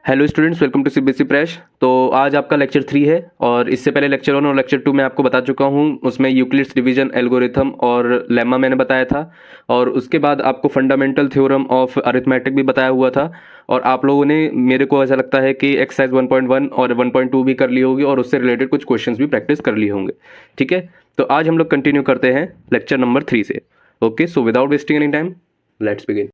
Hello students, welcome to CBSE प्रैश। तो आज आपका लेक्चर 3 है और इससे पहले लेक्चर 1 और लेक्चर 2 में आपको बता चुका हूँ। उसमें यूक्लिड्स डिवीजन एल्गोरिथम और लेमा मैंने बताया था और उसके बाद आपको फंडामेंटल थ्योरम ऑफ अरिथमेटिक भी बताया हुआ था। और आप लोगों ने, मेरे को ऐसा लगता है कि एक्सरसाइज 1.1 और 1.2 भी कर ली होगी और उससे रिलेटेड कुछ क्वेश्चंस भी प्रैक्टिस कर लिए होंगे। ठीक है, तो आज हम लोग कंटिन्यू करते हैं लेक्चर नंबर 3 से। Okay, so without wasting any time let's begin.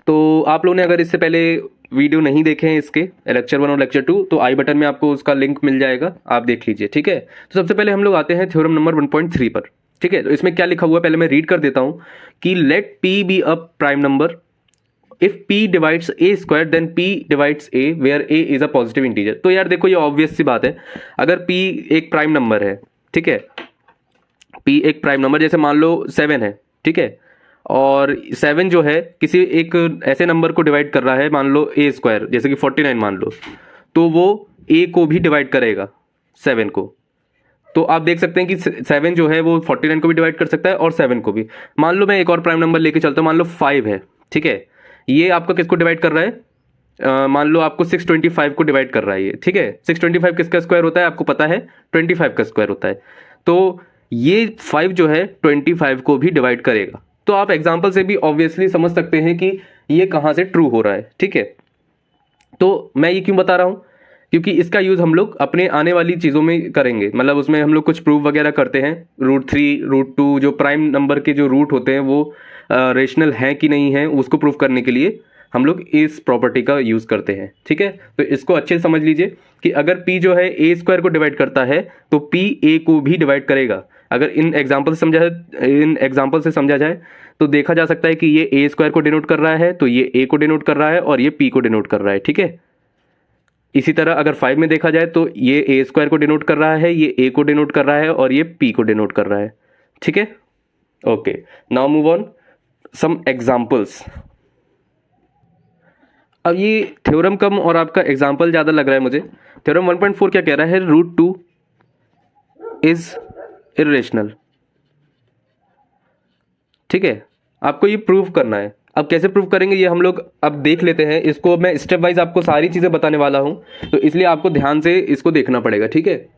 तो आप लोगों ने अगर इससे पहले वीडियो नहीं देखे हैं इसके लेक्चर 1 और लेक्चर 2, तो आई बटन में आपको उसका लिंक मिल जाएगा, आप देख लीजिए। ठीक है, तो सबसे पहले हम लोग आते हैं थ्योरम नंबर 1.3 पर। ठीक है, तो इसमें क्या लिखा हुआ है पहले मैं रीड कर देता हूं कि let p be a prime number if p divides a square then p divides a where a is a positive integer. तो यार देखो, ये ऑब्वियस सी बात है, अगर p एक प्राइम नंबर है, ठीक है, p एक प्राइम नंबर, जैसे मान लो 7 है, ठीक है, और 7 जो है किसी एक ऐसे नंबर को डिवाइड कर रहा है, मान लो a स्क्वायर, जैसे कि 49 मान लो, तो वो a को भी डिवाइड करेगा 7 को। तो आप देख सकते हैं कि 7 जो है वो 49 को भी डिवाइड कर सकता है और 7 को भी। मान लो मैं एक और प्राइम नंबर लेके चलता हूँ, मान लो 5 है, ठीक है, ये आपका किसको डिवाइड कर रहा है, मान लो आपको 625 को डिवाइड कर रहा है ये। ठीक है, 625 किसका स्क्वायर होता है आपको पता है, 25 का स्क्वायर होता है। तो ये 5 जो है 25 को भी डिवाइड करेगा। तो आप एग्जाम्पल से भी ऑब्वियसली समझ सकते हैं कि ये कहाँ से ट्रू हो रहा है। ठीक है, तो मैं ये क्यों बता रहा हूँ, क्योंकि इसका यूज हम लोग अपने आने वाली चीज़ों में करेंगे। मतलब उसमें हम लोग कुछ प्रूफ वगैरह करते हैं, √3 √2 जो प्राइम नंबर के जो रूट होते हैं वो रेशनल हैं कि नहीं है, उसको प्रूफ करने के लिए हम लोग इस प्रॉपर्टी का यूज़ करते हैं। ठीक है, तो इसको अच्छे से समझ लीजिए कि अगर p जो है a स्क्वायर को डिवाइड करता है तो p a को भी डिवाइड करेगा। अगर इन एग्जाम्पल से समझा जाए तो देखा जा सकता है कि ये a स्क्वायर को डिनोट कर रहा है, तो ये a को डिनोट कर रहा है और ये p को डिनोट कर रहा है। ठीक है, इसी तरह अगर 5 में देखा जाए तो ये a स्क्वायर को डिनोट कर रहा है, ये a को डिनोट कर रहा है और ये p को डिनोट कर रहा है। ठीक है, okay, now move on some examples. अब ये थ्योरम कम और आपका एग्जाम्पल ज़्यादा लग रहा है मुझे। थ्योरम 1.4 क्या कह रहा है, √2 इज इर्रेशनल। ठीक है, आपको ये प्रूव करना है। अब कैसे प्रूव करेंगे ये हम लोग अब देख लेते हैं। इसको मैं स्टेप वाइज आपको सारी चीज़ें बताने वाला हूँ, तो इसलिए आपको ध्यान से इसको देखना पड़ेगा। ठीक है,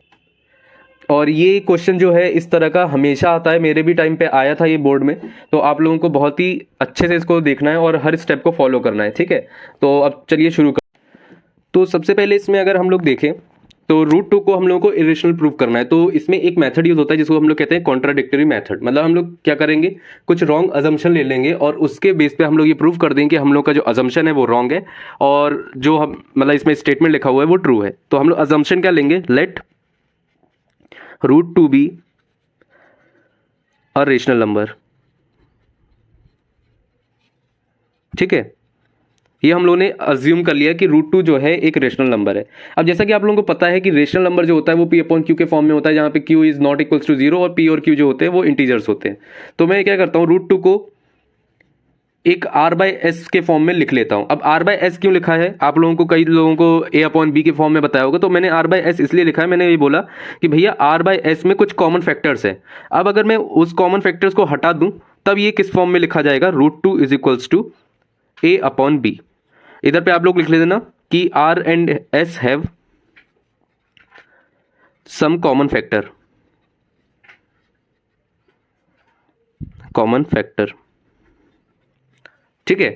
और ये क्वेश्चन जो है इस तरह का हमेशा आता है, मेरे भी टाइम पे आया था ये बोर्ड में, तो आप लोगों को बहुत ही अच्छे से इसको देखना है और हर स्टेप को फॉलो करना है। ठीक है, तो अब चलिए शुरू कर। तो सबसे पहले इसमें अगर हम लोग देखें तो √2 को हम लोगों को इरेशनल प्रूव करना है। तो इसमें एक मेथड यूज होता है जिसको हम लोग कहते हैं कॉन्ट्राडिक्टरी मेथड। मतलब हम लोग क्या करेंगे, कुछ रॉन्ग अजम्पशन ले लेंगे और उसके बेस पे हम लोग ये प्रूव कर देंगे कि हम लोग का जो अजम्पशन है वो रॉन्ग है और जो हम मतलब इसमें स्टेटमेंट लिखा हुआ है वो ट्रू है। तो हम लोग अजम्पशन क्या लेंगे, let √2 be a rational number. ठीक है, ये हम लोगों ने अज्यूम कर लिया कि √2 जो है एक रेशनल नंबर है। अब जैसा कि आप लोगों को पता है कि रेशनल नंबर जो होता है वो p/q के फॉर्म में होता है, जहाँ पे q is not equals to 0 और p और q जो होते हैं वो इंटीजर्स होते हैं। तो मैं क्या करता हूँ, √2 को एक r/s के फॉर्म में लिख लेता हूँ। अब r/s क्यों लिखा है, आप लोगों को, कई लोगों को a/b के फॉर्म में बताया होगा, तो मैंने r/s इसलिए लिखा है। मैंने ये बोला कि भैया r/s में कुछ कॉमन फैक्टर्स है। अब अगर मैं उस कॉमन फैक्टर्स को हटा दूं तब ये किस फॉर्म में लिखा जाएगा, √2 इज इक्वल्स टू a/b। इधर पे आप लोग लिख ले देना कि r and s have some common factor, ठीक है।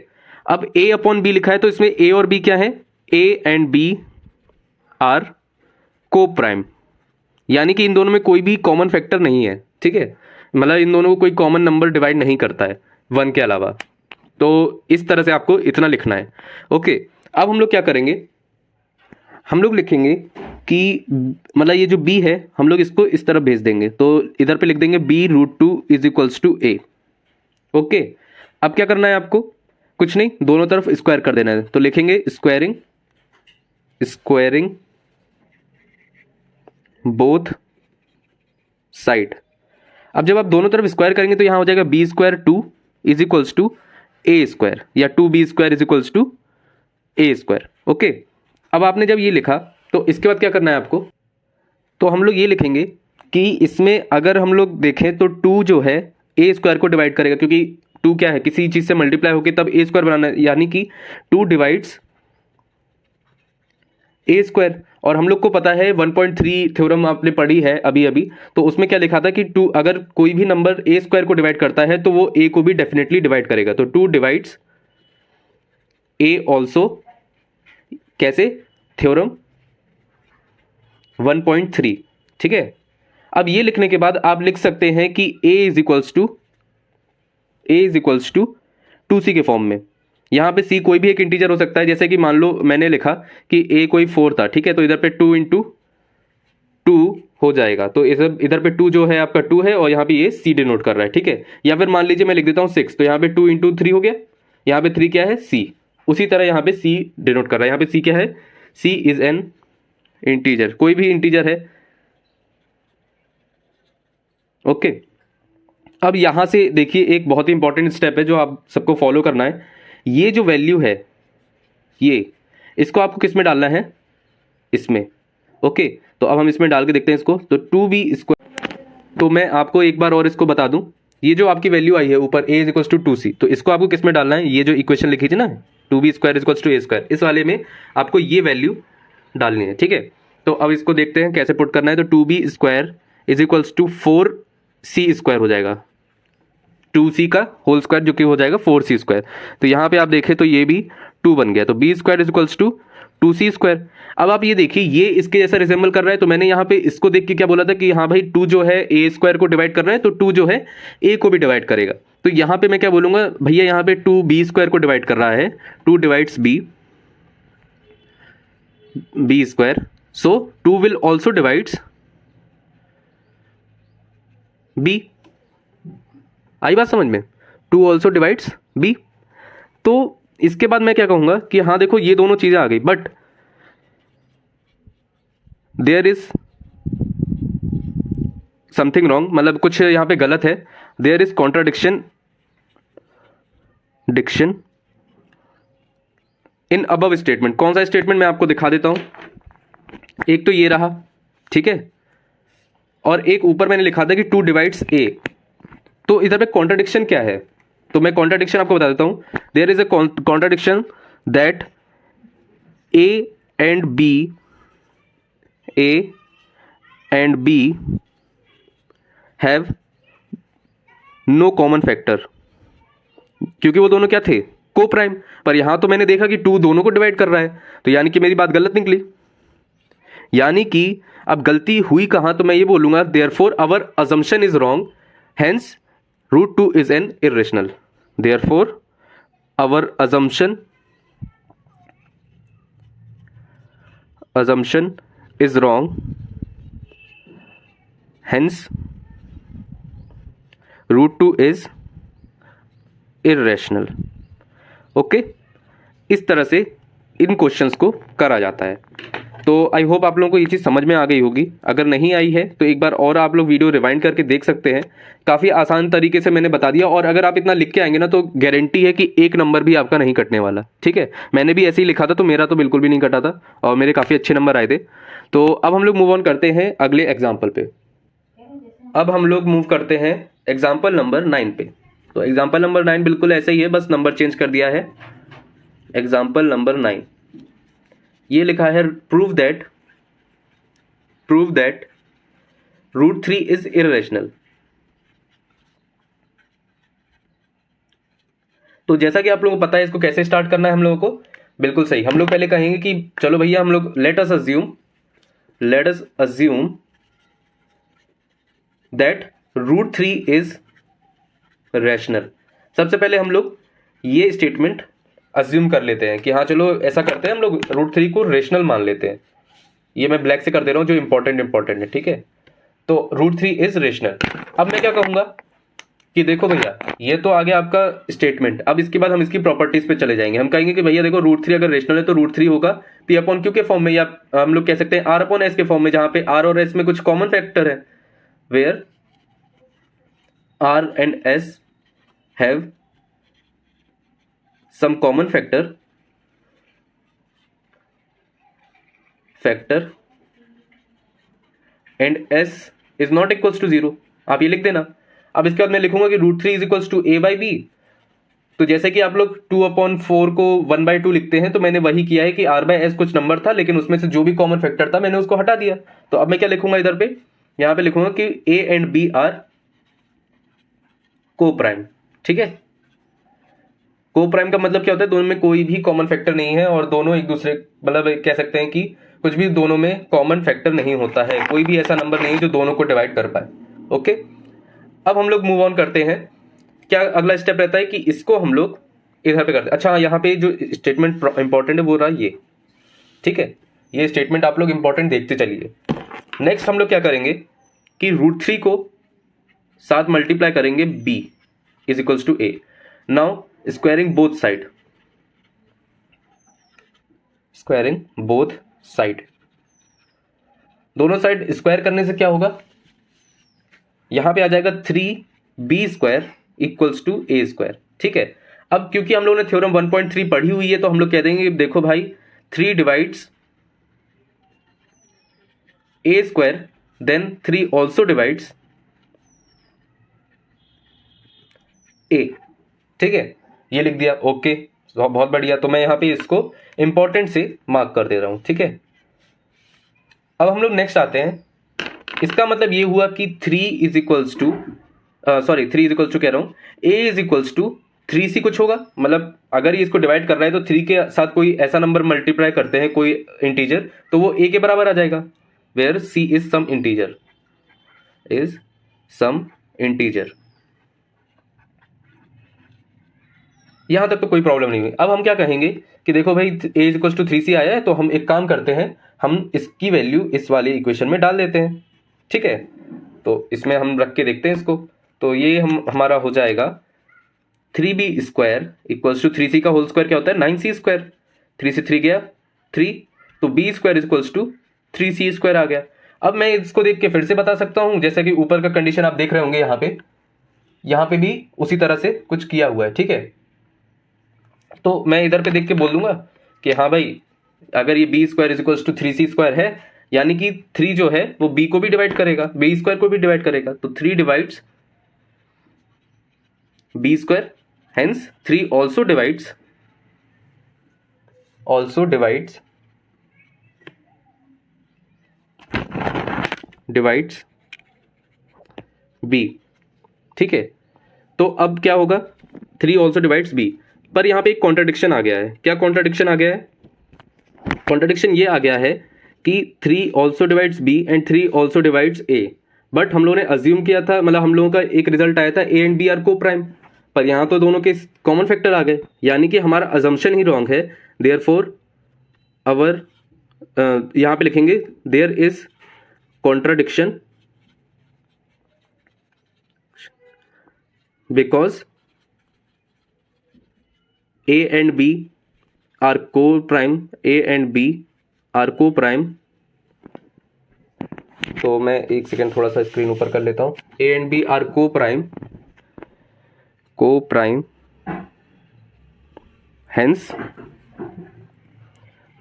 अब a/b लिखा है तो इसमें a और b क्या है, a and b आर को प्राइम, यानी कि इन दोनों में कोई भी कॉमन फैक्टर नहीं है। ठीक है, मतलब इन दोनों को कोई कॉमन नंबर डिवाइड नहीं करता है 1 के अलावा। तो इस तरह से आपको इतना लिखना है। ओके, अब हम लोग क्या करेंगे, हम लोग लिखेंगे कि मतलब ये जो b है हम लोग इसको इस तरफ भेज देंगे, तो इधर पे लिख देंगे b√2 is equals to a। Okay, अब क्या करना है आपको, कुछ नहीं, दोनों तरफ स्क्वायर कर देना है। तो लिखेंगे स्क्वायरिंग बोथ साइड। अब जब आप दोनों तरफ स्क्वायर करेंगे तो यहां हो जाएगा b²2 is equals to a² या 2b² is equals to a²। Okay, अब आपने जब ये लिखा तो इसके बाद क्या करना है आपको, तो हम लोग ये लिखेंगे कि इसमें अगर हम लोग देखें तो 2 जो है ए स्क्वायर को डिवाइड करेगा, क्योंकि 2 क्या है, किसी चीज से मल्टीप्लाई होकर तब ए स्क्वायर बनाना है, यानी कि 2 डिवाइड्स ए स्क्वायर। और हम लोग को पता है 1.3 थ्योरम आपने पढ़ी है अभी अभी, तो उसमें क्या लिखा था कि 2 अगर कोई भी नंबर ए स्क्वायर को डिवाइड करता है तो वो ए को भी डेफिनेटली डिवाइड करेगा। तो 2 डिवाइड्स ए ऑल्सो, कैसे, थ्योरम 1.3, ठीक है। अब ये लिखने के बाद आप लिख सकते हैं कि a is equals to 2c के फॉर्म में। यहां पे c कोई भी एक इंटीजर हो सकता है, जैसे कि मान लो मैंने लिखा कि a कोई 4 था, ठीक है, तो इधर पे 2 इंटू 2 हो जाएगा, तो इधर पे 2 जो है आपका 2 है और यहाँ पे ये c डिनोट कर रहा है, ठीक है। या फिर मान लीजिए मैं लिख देता हूँ 6, तो यहाँ पे 2 इंटू 3 हो गया, यहाँ पे 3 क्या है, c। उसी तरह यहाँ पे c डिनोट कर रहा है, यहाँ पे c क्या है, c इज एन इंटीजर, कोई भी इंटीजर है, ओके। अब यहां से देखिए एक बहुत ही इंपॉर्टेंट स्टेप है जो आप सबको फॉलो करना है। ये जो वैल्यू है, ये, इसको आपको किस में डालना है, इसमें, ओके। तो अब हम इसमें डाल के देखते हैं इसको, तो 2b स्क्वायर। तो मैं आपको एक बार और इसको बता दूं, ये जो आपकी वैल्यू आई है ऊपर a is equal to 2c, तो इसको आपको किस में डालना है, ये जो इक्वेशन लिखी थी ना 2b square is equal to a square, इस वाले में आपको ये वैल्यू डालनी है, ठीक है। तो अब इसको देखते हैं कैसे पुट करना है। तो 2b square is equals to 4c square हो जाएगा, 2c का होल स्क्वायर जो कि हो जाएगा 4c स्क्वायर। तो यहाँ पे आप देखें तो ये भी 2 बन गया, तो b square is equals to 2c square. अब आप ये देखिए ये इसके जैसा रिजेंबल कर रहा है, तो मैंने यहाँ पे इसको देख के क्या बोला था कि हाँ भाई 2 जो है a स्क्वायर को डिवाइड कर रहा है, तो 2 जो है a को भी डिवाइड करेगा। तो यहाँ पे मैं क्या बोलूंगा, भैया यहाँ पे 2 b स्क्वायर को डिवाइड कर रहा है, 2 divides b square, so 2 will also divides b। आई बात समझ में, 2 ऑल्सो डिवाइड्स b। तो इसके बाद मैं क्या कहूंगा कि हाँ देखो ये दोनों चीजें आ गई, but there is something wrong, मतलब कुछ यहां पे गलत है, there is contradiction in above statement. कौन सा स्टेटमेंट, मैं आपको दिखा देता हूं। एक तो ये रहा, ठीक है, और एक ऊपर मैंने लिखा था कि 2 डिवाइड्स a। तो इधर पे कॉन्ट्राडिक्शन क्या है, तो मैं कॉन्ट्राडिक्शन आपको बता देता हूं। There is a contradiction that a and b have no common factor, क्योंकि वो दोनों क्या थे, को प्राइम। पर यहां तो मैंने देखा कि 2 दोनों को डिवाइड कर रहा है, तो यानी कि मेरी बात गलत निकली। यानी कि अब गलती हुई कहां, तो मैं ये बोलूंगा therefore our assumption is wrong, hence √2 is an irrational. Therefore, our assumption is wrong. Hence, √2 is irrational. Okay, इस तरह से इन क्वेश्चंस को करा जाता है। तो आई होप आप लोगों को ये चीज़ समझ में आ गई होगी। अगर नहीं आई है तो एक बार और आप लोग वीडियो रिवाइंड करके देख सकते हैं, काफ़ी आसान तरीके से मैंने बता दिया। और अगर आप इतना लिख के आएंगे ना तो गारंटी है कि एक नंबर भी आपका नहीं कटने वाला, ठीक है। मैंने भी ऐसे ही लिखा था तो मेरा तो बिल्कुल भी नहीं कटा था और मेरे काफ़ी अच्छे नंबर आए थे। तो अब हम लोग मूव ऑन करते हैं अगले एग्जाम्पल पे। अब हम लोग मूव करते हैं एग्जाम्पल नंबर 9 पे। तो एग्जाम्पल नंबर 9 बिल्कुल ऐसे ही है, बस नंबर चेंज कर दिया है। एग्जाम्पल नंबर 9 ये लिखा है प्रूव दैट √3 इज इररेशनल। तो जैसा कि आप लोगों को पता है इसको कैसे स्टार्ट करना है हम लोगों को, बिल्कुल सही। हम लोग पहले कहेंगे कि चलो भैया हम लोग late us assume that √3 is rational. सबसे पहले हम लोग ये स्टेटमेंट अज्यूम कर लेते हैं कि हाँ चलो ऐसा करते हैं, हम लोग √3 को रेशनल मान लेते हैं। ये मैं ब्लैक से कर दे रहा हूं जो इंपॉर्टेंट है, ठीक है। तो √3 इज रेशनल। अब मैं क्या कहूंगा कि देखो भैया ये तो आ गया आपका स्टेटमेंट। अब इसके बाद हम इसकी प्रॉपर्टीज पे चले जाएंगे। हम कहेंगे कि भैया देखो √3 अगर रेशनल है तो √3 होगा P/Q के फॉर्म में, या हम लोग कह सकते हैं R/S के फॉर्म में, जहां पे R और S में कुछ कॉमन फैक्टर है, where R and S have some common factor and S is not equals to 0, आप ये लिख देना। अब इसके बाद मैं लिखूंगा कि √3 इज इक्वल्स टू a/b। तो जैसे कि आप लोग 2/4 को 1/2 लिखते हैं, तो मैंने वही किया है कि r/s कुछ नंबर था, लेकिन उसमें से जो भी कॉमन फैक्टर था मैंने उसको हटा दिया। तो अब मैं क्या लिखूंगा इधर पे, यहां पे लिखूंगा कि a एंड b आर को प्राइम। ठीक है, को प्राइम का मतलब क्या होता है, दोनों में कोई भी कॉमन फैक्टर नहीं है और दोनों एक दूसरे, मतलब कह सकते हैं कि कुछ भी दोनों में कॉमन फैक्टर नहीं होता है, कोई भी ऐसा नंबर नहीं जो दोनों को डिवाइड कर पाए। ओके, अब हम लोग मूव ऑन करते हैं। क्या अगला स्टेप रहता है कि इसको हम लोग इधर पे करते हैं। अच्छा, यहाँ पे जो स्टेटमेंट इंपॉर्टेंट है वो रहा ये। ठीक है, ये स्टेटमेंट आप लोग इंपॉर्टेंट देखते चलिए। नेक्स्ट हम लोग क्या करेंगे कि √3 को साथ मल्टीप्लाई करेंगे b is equals to a। Now squaring both side, squaring both side, दोनों साइड स्क्वायर करने से क्या होगा, यहां पे आ जाएगा 3b² इक्वल्स टू a²। ठीक है, अब क्योंकि हम लोगों ने थ्योरम 1.3 पढ़ी हुई है, तो हम लोग कह देंगे देखो भाई 3 divides a², then 3 also divides a। ठीक है, ये लिख दिया। ओके, बहुत बढ़िया। तो मैं यहां पे इसको इंपॉर्टेंट से मार्क कर दे रहा हूं। ठीक है, अब हम लोग नेक्स्ट आते हैं। इसका मतलब ये हुआ कि 3 इज इक्वल्स टू कह रहा हूं, a is equals to 3c कुछ होगा, मतलब अगर ये इसको डिवाइड कर रहा है तो 3 के साथ कोई ऐसा नंबर मल्टीप्लाई करते हैं, कोई इंटीजर, तो वो a के बराबर आ जाएगा, where c is some integer. यहां तक तो कोई प्रॉब्लम नहीं हुई। अब हम क्या कहेंगे कि देखो भाई a is equals to 3c आया है, तो हम एक काम करते हैं, हम इसकी वैल्यू इस वाले इक्वेशन में डाल देते हैं। ठीक है, तो इसमें हम रख के देखते हैं इसको। तो ये हमारा हो जाएगा 3b² इक्वल्स टू 3c का होल स्क्वायर क्या होता है 9c²। 3 से 3 गया 3, तो b² इक्वल्स टू 3c² आ गया। अब मैं इसको देख के फिर से बता सकता हूं, जैसा कि ऊपर का कंडीशन आप देख रहे होंगे, यहाँ पे भी उसी तरह से कुछ किया हुआ है। ठीक है, तो मैं इधर पे देख के बोल दूंगा कि हाँ भाई, अगर ये b² इक्वल्स टू 3c² है, यानी कि 3 जो है वो b को भी डिवाइड करेगा, b² को भी डिवाइड करेगा, तो 3 divides b², hence 3 also divides b। ठीक है, तो अब क्या होगा, 3 ऑल्सो डिवाइड्स b, पर यहां पे एक कॉन्ट्राडिक्शन आ गया है। क्या कॉन्ट्राडिक्शन आ गया है, कॉन्ट्राडिक्शन ये आ गया है कि 3 also divides b and 3 also divides a, but हम लोगों ने अज्यूम किया था, मतलब हम लोगों का एक रिजल्ट आया था a एंड b आर को प्राइम, पर यहां तो दोनों के कॉमन फैक्टर आ गए, यानी कि हमारा अजम्पशन ही रॉन्ग है। देयरफॉर अवर यहां पे लिखेंगे there is contradiction because a and b are coprime, a and b are coprime. तो मैं एक सेकेंड थोड़ा सा स्क्रीन ऊपर कर लेता हूं। a and b are coprime, hence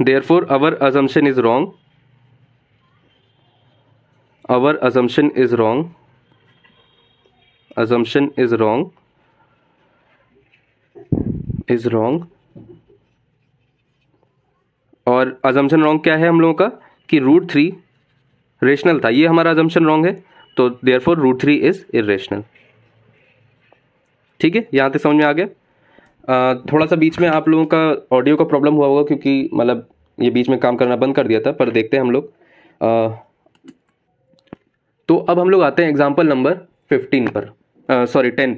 therefore our assumption is wrong, assumption is wrong। और assumption wrong क्या है हम लोगों का कि √3 रेशनल था, ये हमारा assumption wrong है, तो देयरफॉर √3 इज इरेशनल। ठीक है, यहाँ तक समझ में आ गया। थोड़ा सा बीच में आप लोगों का ऑडियो का प्रॉब्लम हुआ होगा, क्योंकि मतलब ये बीच में काम करना बंद कर दिया था, पर देखते हैं हम लोग। तो अब हम लोग आते हैं एग्जाम्पल नंबर 10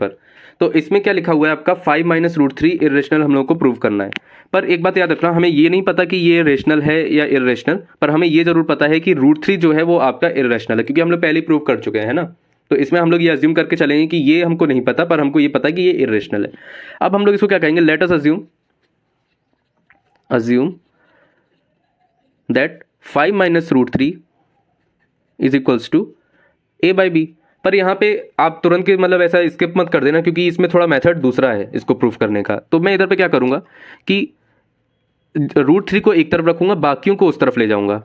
पर। तो इसमें क्या लिखा हुआ है आपका 5 माइनस √3 इरेशनल हम लोग को प्रूव करना है। पर एक बात याद रखना, हमें ये नहीं पता कि ये रेशनल है या इरेशनल, पर हमें ये जरूर पता है कि √3 जो है वो आपका इरेशनल है, क्योंकि हम लोग पहले ही प्रूव कर चुके हैं, है ना। तो इसमें हम लोग ये अज्यूम करके चलेंगे कि ये हमको नहीं पता, पर हमको ये पता कि ये इरेशनल है। अब हम लोग इसको क्या कहेंगे, let us assume that 5 minus √3 is equals to a/b। पर यहाँ पे आप तुरंत के मतलब ऐसा स्किप मत कर देना, क्योंकि इसमें थोड़ा मेथड दूसरा है इसको प्रूफ करने का। तो मैं इधर पे क्या करूँगा कि √3 को एक तरफ रखूँगा, बाकियों को उस तरफ ले जाऊँगा।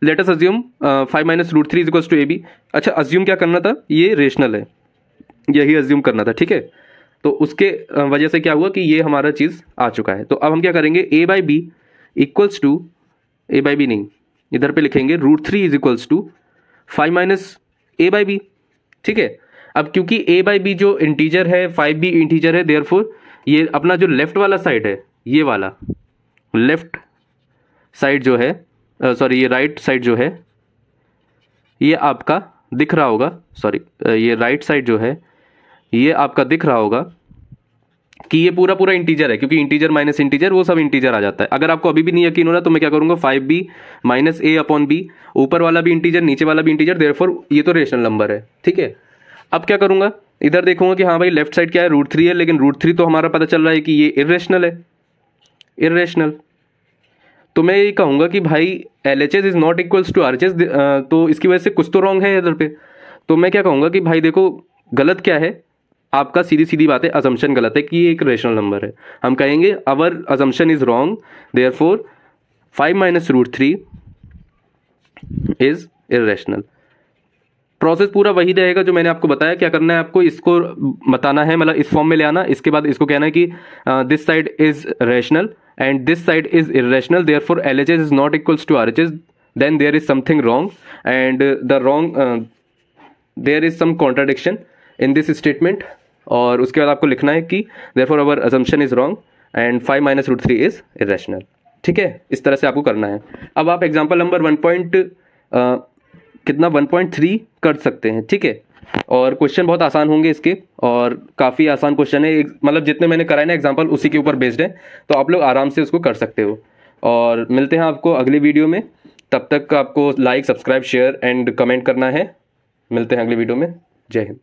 Let us assume 5 minus root three is equals to a b. अच्छा, अज्यूम क्या करना था, ये रेशनल है, यही अज्यूम करना था, ठीक है। तो उसके वजह से क्या हुआ कि ये हमारा चीज़ आ चुका है। तो अब हम क्या करेंगे, a by b equals to, a by b नहीं, इधर पे लिखेंगे root three is equals to 5 minus a by b, ठीक है। अब क्योंकि ए बाई बी जो इंटीजर है, 5 भी इंटीजर है, देयरफॉर ये अपना जो लेफ्ट वाला साइड है, ये वाला लेफ्ट साइड जो है, सॉरी ये राइट साइड जो है, ये आपका दिख रहा होगा, सॉरी ये राइट साइड जो है ये आपका दिख रहा होगा कि ये पूरा पूरा इंटीजर है, क्योंकि इंटीजर माइनस इंटीजर वो सब इंटीजर आ जाता है। अगर आपको अभी भी नहीं यकीन हो रहा तो मैं क्या करूँगा, 5b माइनस ए अपॉन बी, ऊपर वाला भी इंटीजर नीचे वाला भी इंटीजर, देयरफॉर ये तो रेशनल नंबर है, ठीक है। अब क्या करूँगा, इधर देखूंगा कि हाँ भाई लेफ्ट साइड क्या है, रूट थ्री है, लेकिन रूट थ्री तो हमारा पता चल रहा है कि ये इर्रेशनल है, इर्रेशनल। तो मैं यही कहूँगा कि भाई LHS is not equals to RHS, तो इसकी वजह से कुछ तो रॉन्ग है इधर पे। तो मैं क्या कहूँगा कि भाई देखो गलत क्या है आपका, सीधी सीधी बात है, अजम्पशन गलत है कि ये एक रेशनल नंबर है। हम कहेंगे our assumption is wrong, therefore 5 minus root three is irrational. Process पूरा वही रहेगा जो मैंने आपको बताया। क्या करना है आपको, इसको बताना है, मतलब इस फॉर्म में ले आना, इसके बाद इसको कहना है कि this side is rational and this side is irrational, therefore LHS is not equals to RHS, then there is something wrong, and there is some contradiction in this statement। और उसके बाद आपको लिखना है कि therefore our assumption is wrong and 5 minus root 3 is irrational, ठीक है। इस तरह से आपको करना है। अब आप एग्जाम्पल नंबर 1.3 कर सकते हैं, ठीक है। और क्वेश्चन बहुत आसान होंगे इसके, और काफ़ी आसान क्वेश्चन है, मतलब जितने मैंने कराए ना एग्जांपल उसी के ऊपर बेस्ड है, तो आप लोग आराम से उसको कर सकते हो। और मिलते हैं आपको अगली वीडियो में, तब तक आपको like, subscribe, share and comment करना है। मिलते हैं अगली वीडियो में। जय हिंद।